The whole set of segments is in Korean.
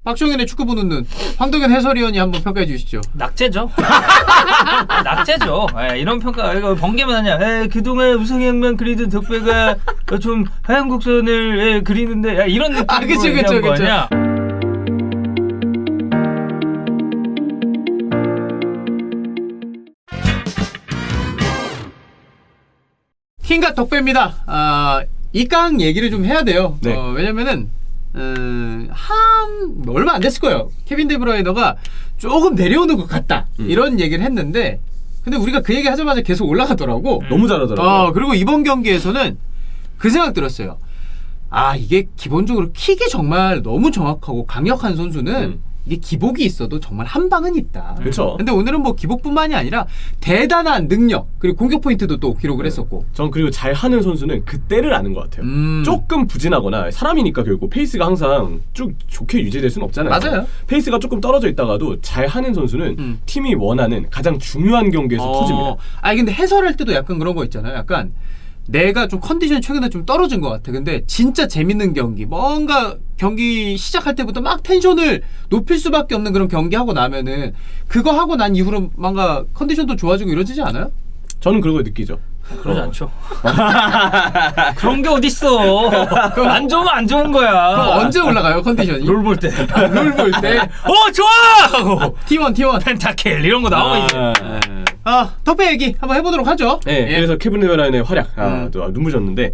박종현의 축구 보는 눈 황동현 해설위원이 한번 평가해 주시죠. 낙제죠. 낙제죠. 이런 평가 이거 번개만 하냐. 그동안 우승형만 그리던 덕배가 좀 하얀 곡선을 그리는데 이런 느낌으로 그쵸. 거냐. 킹과 덕배입니다. 이강 얘기를 좀 해야 돼요. 네. 왜냐면은 얼마 안 됐을 거예요. 케빈 데브라이너가 조금 내려오는 것 같다 이런 얘기를 했는데, 근데 우리가 그 얘기 하자마자 계속 올라가더라고. 너무 잘하더라고요. 그리고 이번 경기에서는 그 생각 들었어요. 이게 기본적으로 킥이 정말 너무 정확하고 강력한 선수는 이게 기복이 있어도 정말 한 방은 있다. 그렇죠. 근데 오늘은 뭐 기복뿐만이 아니라 대단한 능력, 그리고 공격 포인트도 또 기록을 했었고. 전 그리고 잘하는 선수는 그때를 아는 것 같아요. 조금 부진하거나 사람이니까 결국 페이스가 항상 쭉 좋게 유지될 수는 없잖아요. 맞아요. 페이스가 조금 떨어져 있다가도 잘하는 선수는 팀이 원하는 가장 중요한 경기에서 터집니다. 근데 해설할 때도 약간 그런 거 있잖아요. 약간 내가 좀 컨디션이 최근에 좀 떨어진 것 같아. 근데 진짜 재밌는 경기, 뭔가 경기 시작할 때부터 막 텐션을 높일 수밖에 없는 그런 경기 하고 나면은 그거 하고 난 이후로 뭔가 컨디션도 좋아지고 이러지지 않아요? 저는 그런 걸 느끼죠. 그러지 않죠. 그런 게 어딨어. 안 좋으면 안 좋은 거야. 그럼 언제 올라가요, 컨디션이? 롤 볼 때. 롤 볼 때. 좋아! T1. 펜타킬 이런 거 나오면 이제. 덕배 얘기 한번 해보도록 하죠. 네, 그래서 케빈 데브라이너의 활약 또 눈부셨는데,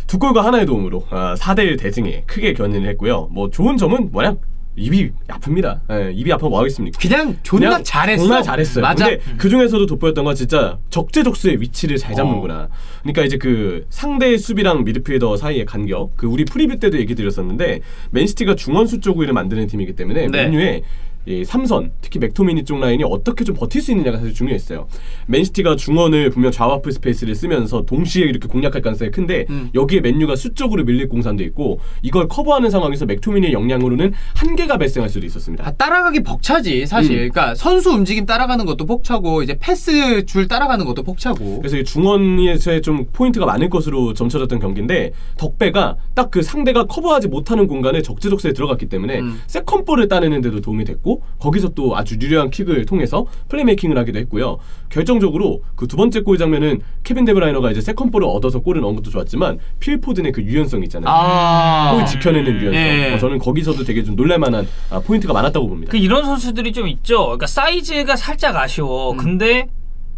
두 골과 하나의 도움으로 4대1 대승에 크게 견인을 했고요. 뭐 좋은 점은 뭐냐? 입이 아픕니다. 입이 아프면 뭐 하겠습니까? 그냥 존나 잘했어. 정말 잘했어요. 맞아. 근데 그 중에서도 돋보였던 건 진짜 적재적소의 위치를 잘 잡는구나. 그러니까 이제 그 상대의 수비랑 미드필더 사이의 간격, 그 우리 프리뷰 때도 얘기 드렸었는데, 맨시티가 중원수 쪽을 만드는 팀이기 때문에 맨유의 이 3선, 특히 맥토미니 쪽 라인이 어떻게 좀 버틸 수 있느냐가 사실 중요했어요. 맨시티가 중원을 분명 좌와프 스페이스를 쓰면서 동시에 이렇게 공략할 가능성이 큰데, 여기에 맨유가 수적으로 밀릴 공산도 있고, 이걸 커버하는 상황에서 맥토미니의 역량으로는 한계가 발생할 수도 있었습니다. 따라가기 벅차지 사실. 그러니까 선수 움직임 따라가는 것도 벅차고, 이제 패스 줄 따라가는 것도 벅차고. 그래서 이 중원에서의 좀 포인트가 많을 것으로 점쳐졌던 경기인데, 덕배가 딱 그 상대가 커버하지 못하는 공간에 적재적소에 들어갔기 때문에 세컨볼을 따내는 데도 도움이 됐고, 거기서 또 아주 유려한 킥을 통해서 플레이메이킹을 하기도 했고요. 결정적으로 그 두 번째 골 장면은 케빈 데브라이너가 이제 세컨볼을 얻어서 골을 넣은 것도 좋았지만, 필 포든의 그 유연성 있잖아요. 골 지켜내는 유연성. 저는 거기서도 되게 좀 놀랄만한 포인트가 많았다고 봅니다. 이런 선수들이 좀 있죠. 그러니까 사이즈가 살짝 아쉬워. 근데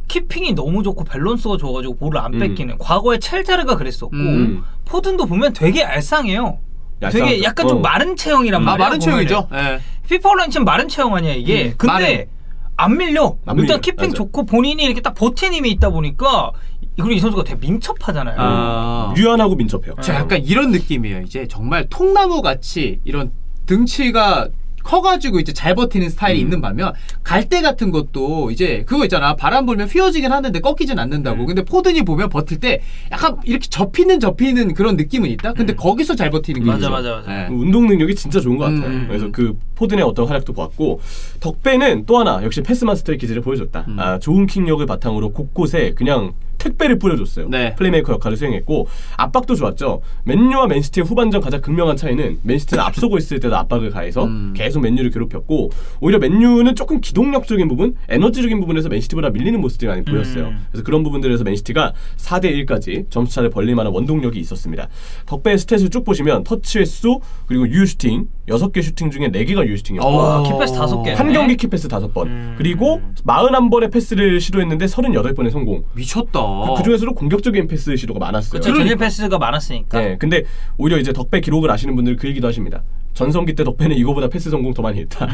키핑이 너무 좋고 밸런스가 좋아가지고 볼을 안 뺏기는. 과거에 첼자르가 그랬었고, 포든도 보면 되게 알쌍해요. 되게 약간 좀 마른 체형이란 말이야. 마른 체형이죠. 피파 온라인 지금 마른 체형 아니야 이게. 근데 마른. 안 밀려. 일단 키핑 맞아. 좋고 본인이 이렇게 딱 버틴 힘이 있다 보니까, 그리고 이 선수가 되게 민첩하잖아요. 유연하고 민첩해요. 저 약간 이런 느낌이에요. 이제 정말 통나무 같이 이런 등치가 커가지고 이제 잘 버티는 스타일이 있는 반면, 갈대 같은 것도 이제 그거 있잖아. 바람 불면 휘어지긴 하는데 꺾이진 않는다고. 근데 포든이 보면 버틸 때 약간 이렇게 접히는 그런 느낌은 있다. 근데 거기서 잘 버티는 게 맞아. 운동 능력이 진짜 좋은 것 같아요. 그래서 그 포든의 어떤 활약도 보았고, 덕배는 또 하나 역시 패스마스터의 기질을 보여줬다. 좋은 킥력을 바탕으로 곳곳에 그냥 택배를 뿌려줬어요. 플레이메이커 역할을 수행했고, 압박도 좋았죠. 맨유와 맨시티의 후반전 가장 극명한 차이는, 맨시티는 앞서고 있을 때도 압박을 가해서 계속 맨유를 괴롭혔고, 오히려 맨유는 조금 기동력적인 부분, 에너지적인 부분에서 맨시티보다 밀리는 모습들이 많이 보였어요. 그래서 그런 부분들에서 맨시티가 4대1까지 점수차를 벌릴 만한 원동력이 있었습니다. 덕배의 스탯을 쭉 보시면 터치 횟수, 그리고 유효 슈팅 6개 슈팅 중에 4개가 유효 슈팅이었고, 키패스 5개. 한 경기 키패스 5번, 그리고 41번의 패스를 시도했는데 38번의 성공. 미쳤다. 그 중에서도 공격적인 패스 시도가 많았어요. 그렇죠. 전일 패스가 많았으니까. 네, 근데 오히려 이제 덕배 기록을 아시는 분들은 그 얘기도 하십니다. 전성기 때 덕배는 이거보다 패스 성공 더 많이 했다.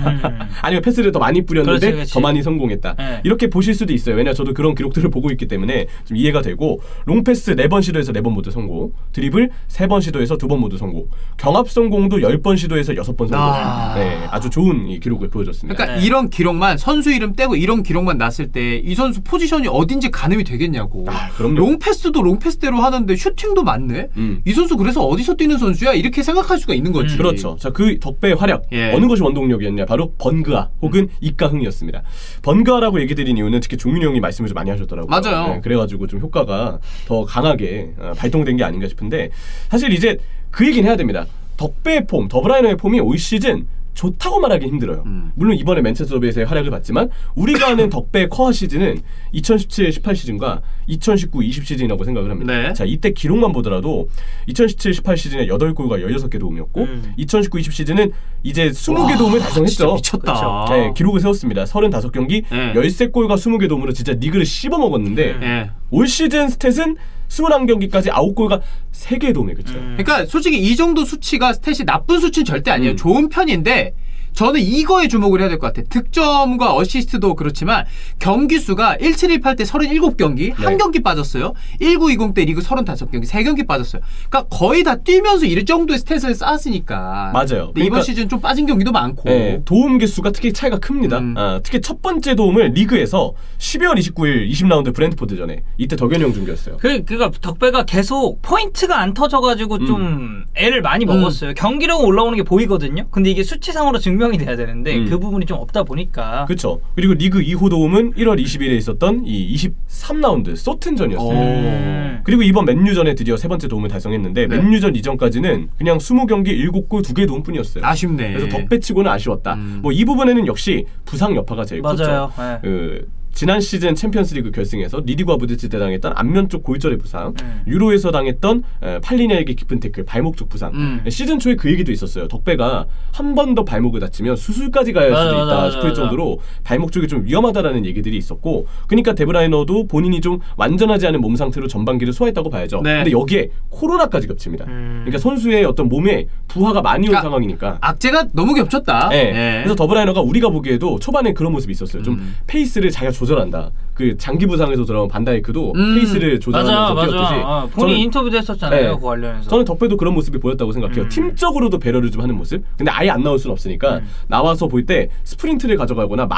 아니면 패스를 더 많이 뿌렸는데 그렇지. 더 많이 성공했다. 이렇게 보실 수도 있어요. 왜냐, 저도 그런 기록들을 보고 있기 때문에 좀 이해가 되고, 롱패스 4번 시도해서 4번 모두 성공, 드리블 3번 시도해서 2번 모두 성공, 경합 성공도 10번 시도해서 6번 성공. 네, 아주 좋은 이 기록을 보여줬습니다. 그러니까 이런 기록만, 선수 이름 떼고 이런 기록만 났을 때 이 선수 포지션이 어딘지 가늠이 되겠냐고. 그럼요. 롱패스도 롱패스대로 하는데 슈팅도 많네. 이 선수 그래서 어디서 뛰는 선수야? 이렇게 생각할 수가 있는 거지. 그렇죠. 자, 그 덕배의 활약, 어느 것이 원동력이었냐? 바로 번그아 혹은 이가흥이었습니다. 번그아라고 얘기 드린 이유는 특히 종윤이 형이 말씀을 좀 많이 하셨더라고요. 맞아요. 네, 그래가지고 좀 효과가 더 강하게 발동된 게 아닌가 싶은데, 사실 이제 그 얘기는 해야 됩니다. 덕배의 폼, 더브라이너의 폼이 올 시즌 좋다고 말하기 힘들어요. 물론 이번에 맨체스터 더비에서의 활약을 봤지만 우리가 아는 덕배의 커어 시즌은 2017-18 시즌과 2019-20 시즌이라고 생각을 합니다. 네. 자, 이때 기록만 보더라도 2017-18 시즌에 8골과 16개 도움이었고 2019-20 시즌은 이제 20개 도움을 달성했죠. 미쳤다. 네, 기록을 세웠습니다. 35경기 13골과 20개 도움으로 진짜 리그를 씹어먹었는데 올 시즌 스탯은 21경기까지 9골과 3개의 도움을 그쳐요. 그러니까 솔직히 이 정도 수치가 스탯이 나쁜 수치는 절대 아니에요. 좋은 편인데 저는 이거에 주목을 해야 될 것 같아요. 득점과 어시스트도 그렇지만 경기 수가 17-18 때 37경기, 한 경기 빠졌어요. 19-20 때 리그 35경기, 3경기 빠졌어요. 그러니까 거의 다 뛰면서 이 정도의 스탯을 쌓았으니까. 맞아요. 근데 이번 시즌 좀 빠진 경기도 많고. 네, 도움 개수가 특히 차이가 큽니다. 특히 첫 번째 도움을 리그에서 12월 29일 20라운드 브랜트포드전에 이때 덕현이 형 중계였어요. 그러니까 덕배가 계속 포인트가 안 터져가지고 좀 애를 많이 먹었어요. 경기력은 올라오는 게 보이거든요. 근데 이게 수치상으로 증명이 돼야 되는데 그 부분이 좀 없다 보니까. 그렇죠. 그리고 리그 2호 도움은 1월 20일에 있었던 이 23라운드 소튼전이었어요. 그리고 이번 맨유전에 드디어 세 번째 도움을 달성했는데 맨유전 이전까지는 그냥 20경기 7골 2개 도움뿐이었어요. 아쉽네. 그래서 덕배치고는 아쉬웠다. 뭐 이 부분에는 역시 부상 여파가 제일 맞아요. 컸죠. 지난 시즌 챔피언스리그 결승에서 리디과 부드치 때 당했던 안면 쪽 골절의 부상, 유로에서 당했던 팔리냐에게 깊은 태클, 발목 쪽 부상. 시즌 초에 그 얘기도 있었어요. 덕배가 한 번 더 발목을 다치면 수술까지 가야 할 수도 있다 싶을 정도로 발목 쪽이 좀 위험하다라는 얘기들이 있었고, 그러니까 데브라이너도 본인이 좀 완전하지 않은 몸 상태로 전반기를 소화했다고 봐야죠. 근데 여기에 코로나까지 겹칩니다. 그러니까 선수의 어떤 몸에 부하가 많이 온 상황이니까 악재가 너무 겹쳤다. 그래서 더브라이너가 우리가 보기에도 초반에 그런 모습이 있었어요. 좀 페이스를 자기가 조절한다. 그 장기 부상에서 돌아온 반다이크도 페이스를 조절하면서 뛰었듯이. 본인 인터뷰도 했었잖아요. 그 관련해서. 저는 덕배도 그런 모습이 보였다고 생각해요. 팀적으로도 배려를 좀 하는 모습. 근데 아예 안 나올 수는 없으니까 나와서 볼 때 스프린트를 가져가거나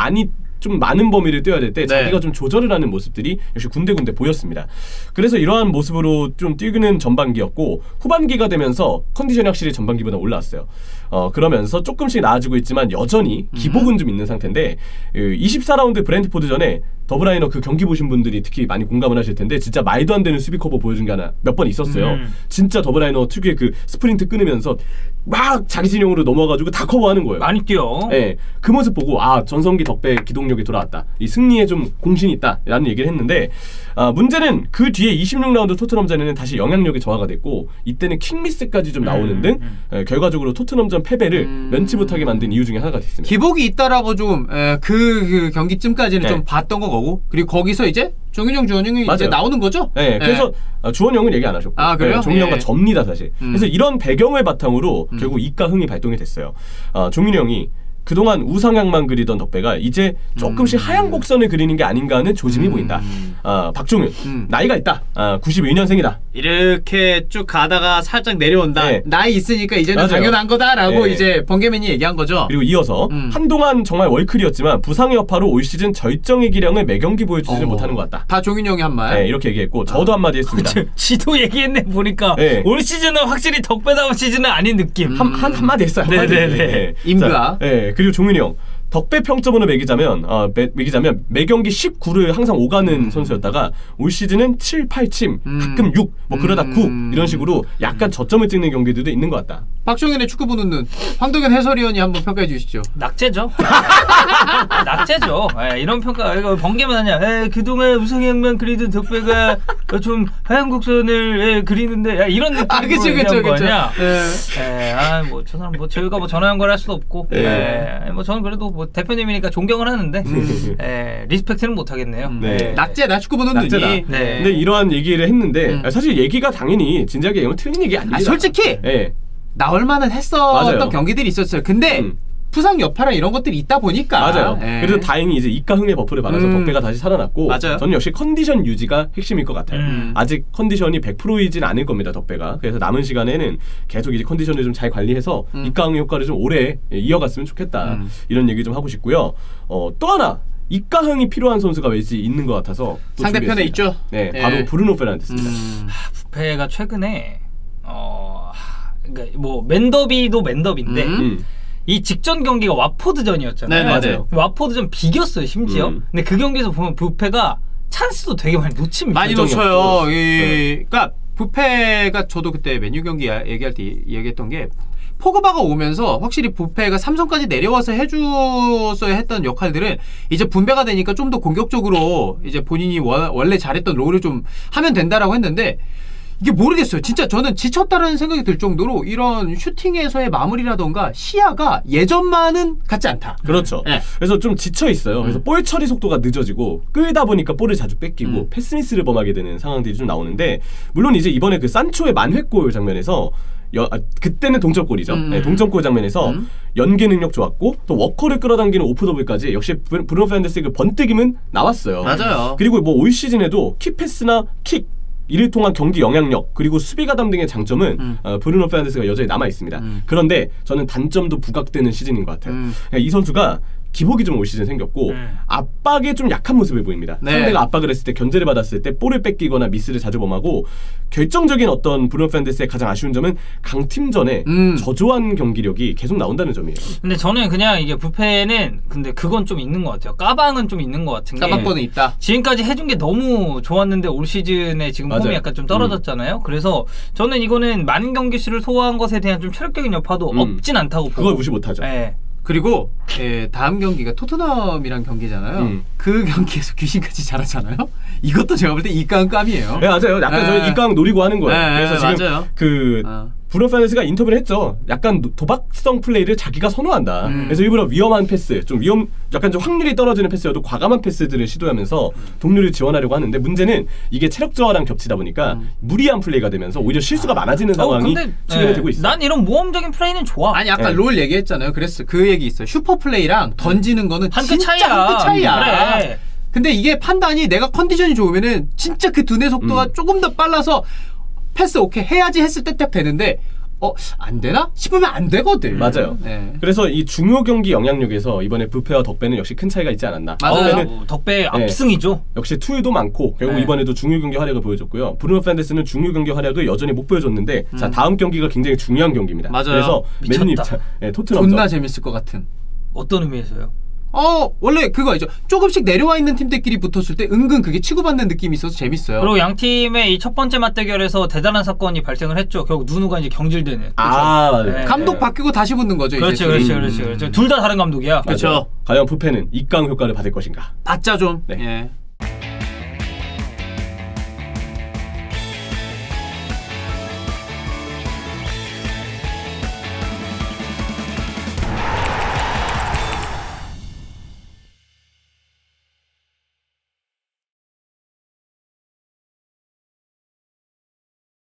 좀 많은 범위를 뛰어야 될 때 자기가 좀 조절을 하는 모습들이 역시 군데군데 보였습니다. 그래서 이러한 모습으로 좀 뛰는 전반기였고, 후반기가 되면서 컨디션이 확실히 전반기보다 올라왔어요. 그러면서 조금씩 나아지고 있지만 여전히 기복은 좀 있는 상태인데, 24라운드 브랜트포드전에 더브라이너 그 경기 보신 분들이 특히 많이 공감을 하실 텐데 진짜 말도 안 되는 수비 커버 보여준 게 하나 몇 번 있었어요. 진짜 더브라이너 특유의 그 스프린트 끊으면서 막 자기 진영으로 넘어가지고 다 커버하는 거예요. 많이 뛰어. 네, 그 모습 보고 전성기 덕배 기동력이 돌아왔다. 이 승리에 좀 공신이 있다라는 얘기를 했는데, 문제는 그 뒤에 26라운드 토트넘전에는 다시 영향력이 저하가 됐고, 이때는 킹미스까지 좀 나오는 등 결과적으로 토트넘전 패배를 면치 못하게 만든 이유 중에 하나가 됐습니다. 기복이 있다라고 좀 그 경기쯤까지는 좀 봤던 거고, 그리고 거기서 이제 종윤형, 주원형이 이제 나오는 거죠. 그래서 주원형은 얘기 안 하셨고, 그래요? 종윤형과 접니다 사실. 그래서 이런 배경을 바탕으로 결국 이가흥이 발동이 됐어요. 종윤형이 그동안 우상향만 그리던 덕배가 이제 조금씩 하향 곡선을 그리는 게 아닌가 하는 조짐이 보인다. 박종윤 나이가 있다. 91년생이다. 이렇게 쭉 가다가 살짝 내려온다. 나이 있으니까 이제는 당연한 거다라고 이제 번개맨이 얘기한 거죠. 그리고 이어서 한동안 정말 월클이었지만 부상의 여파로 올 시즌 절정의 기량을 매경기 보여주지 못하는 것 같다. 다 종윤형이 한 말. 이렇게 얘기했고 저도 한마디 했습니다. 지도 얘기했네 보니까. 올 시즌은 확실히 덕배다운 시즌은 아닌 느낌. 한마디 했어요. 네네네. 임그아. 그리고 종윤이 형 덕배 평점으로 매기자면 매경기 19를 항상 오가는 선수였다가 올 시즌은 7, 8침, 가끔 6, 뭐 그러다 9 이런 식으로 약간 저점을 찍는 경기들도 있는 것 같다. 박종현의 축구 보는 눈, 황동현 해설위원이 한번 평가해 주시죠. 낙제죠. 낙제죠. 이런 평가 이거 번개만 하냐. 그동안 우상향만 그리던 덕배가 좀 하향 곡선을 그리는데 이런 느낌으로 그쵸. 뭐 저 사람 뭐 저희가 뭐 전화 연결할 수도 없고. 뭐 저는 그래도 뭐 대표님이니까 존경을 하는데 리스펙트는 못 하겠네요. 낙제다, 축구 보는 눈이. 근데 이러한 얘기를 했는데 사실 얘기가 당연히 진지하게 얘기하면 틀린 얘기 아닙니다. 솔직히 나올 만은 했었던 맞아요. 경기들이 있었어요. 근데 부상 여파랑 이런 것들이 있다 보니까. 맞아요. 그래도 다행히 이제 이가흥의 버프를 받아서 덕배가 다시 살아났고, 맞아요. 저는 역시 컨디션 유지가 핵심일 것 같아요. 아직 컨디션이 100%이진 않을 겁니다, 덕배가. 그래서 남은 시간에는 계속 이제 컨디션을 좀 잘 관리해서 이가흥의 효과를 좀 오래 이어갔으면 좋겠다. 이런 얘기 좀 하고 싶고요. 또 하나 이가흥이 필요한 선수가 왠지 있는 것 같아서 상대편에 있죠. 바로 브루노 페르난데스입니다. 부페가 최근에 그러니까 뭐 맨더비도 맨더비인데 이 직전 경기가 와포드전이었잖아요. 맞아요. 와포드전 비겼어요, 심지어. 근데 그 경기에서 보면 부페가 찬스도 되게 많이 놓칩니다. 많이 놓쳐요. 그러니까 부페가 저도 그때 메뉴 경기 얘기할 때 얘기했던 게 포그바가 오면서 확실히 부페가 삼성까지 내려와서 해줬어야 했던 역할들은 이제 분배가 되니까 좀 더 공격적으로 이제 본인이 원래 잘했던 롤을 좀 하면 된다라고 했는데 이게 모르겠어요. 진짜 저는 지쳤다라는 생각이 들 정도로 이런 슈팅에서의 마무리라던가 시야가 예전만은 같지 않다. 그렇죠. 네. 그래서 좀 지쳐 있어요. 그래서 볼 처리 속도가 늦어지고 끌다 보니까 볼을 자주 뺏기고 패스미스를 범하게 되는 상황들이 좀 나오는데 물론 이제 이번에 그 산초의 만회골 장면에서 그때는 동점골이죠. 네, 동점골 장면에서 연계 능력 좋았고 또 워커를 끌어당기는 오프더블까지 역시 브루노 페르난데스의 그 번뜩임은 나왔어요. 맞아요. 그리고 뭐 올 시즌에도 키패스나 킥 이를 통한 경기 영향력 그리고 수비 가담 등의 장점은 브루노 페르난데스가 여전히 남아 있습니다. 그런데 저는 단점도 부각되는 시즌인 것 같아요. 이 선수가 기복이 좀 올 시즌 생겼고 압박에 좀 약한 모습을 보입니다. 네. 상대가 압박을 했을 때 견제를 받았을 때 볼을 뺏기거나 미스를 자주 범하고 결정적인 어떤 브루노 페르난데스의 가장 아쉬운 점은 강팀전에 저조한 경기력이 계속 나온다는 점이에요. 근데 저는 그냥 이게 부페는 근데 그건 좀 있는 것 같아요. 까방은 좀 있는 것 같은 게 까방권은 있다. 지금까지 해준 게 너무 좋았는데 올 시즌에 지금 폼이 맞아요. 약간 좀 떨어졌잖아요. 그래서 저는 이거는 많은 경기 수를 소화한 것에 대한 좀 체력적인 여파도 없진 않다고 보고 그걸 무시 못하죠. 네. 그리고 다음 경기가 토트넘이랑 경기잖아요. 그 경기에서 귀신같이 잘하잖아요. 이것도 제가 볼 때 이깡감이에요. 네 맞아요. 약간 저는 이강 노리고 하는 거예요. 네, 그래서 지금 맞아요. 브루노 페르난데스가 인터뷰를 했죠. 약간 도박성 플레이를 자기가 선호한다. 그래서 일부러 위험한 패스, 약간 좀 확률이 떨어지는 패스여도 과감한 패스들을 시도하면서 동료를 지원하려고 하는데 문제는 이게 체력 저하랑 겹치다 보니까 무리한 플레이가 되면서 오히려 실수가 많아지는 상황이 출현이 되고 있어요. 난 이런 모험적인 플레이는 좋아. 아니 아까 롤 얘기했잖아요. 그랬어. 그 얘기 있어요. 슈퍼 플레이랑 던지는 거는 한 끗 진짜 차이야. 한 끗 차이야. 그래. 근데 이게 판단이 내가 컨디션이 좋으면은 진짜 그 두뇌 속도가 조금 더 빨라서 패스 오케이 해야지 했을 때 딱 되는데 안 되나? 싶으면 안 되거든. 맞아요. 네. 그래서 이 중요 경기 영향력에서 이번에 부페와 덕배는 역시 큰 차이가 있지 않았나. 맞아요. 덕배 압승이죠. 역시 투유도 많고 결국 네. 이번에도 중요 경기 활약을 보여줬고요. 브루노 페르난데스는 중요 경기 활약을 여전히 못 보여줬는데 자 다음 경기가 굉장히 중요한 경기입니다. 맞아요. 그래서 미쳤다. 맨유 입장, 토트넘 존나 재밌을 것 같은. 어떤 의미에서요? 원래 그거 알죠. 조금씩 내려와 있는 팀들끼리 붙었을 때 은근 그게 치고받는 느낌이 있어서 재밌어요. 그리고 양 팀의 이 첫 번째 맞대결에서 대단한 사건이 발생을 했죠. 결국 누누가 이제 경질되는. 맞아요. 네. 감독 바뀌고 다시 붙는 거죠. 그렇지, 이제. 그렇지. 둘 다 다른 감독이야. 그렇죠. 과연 부페는 입강 효과를 받을 것인가? 받자 좀. 네. 예.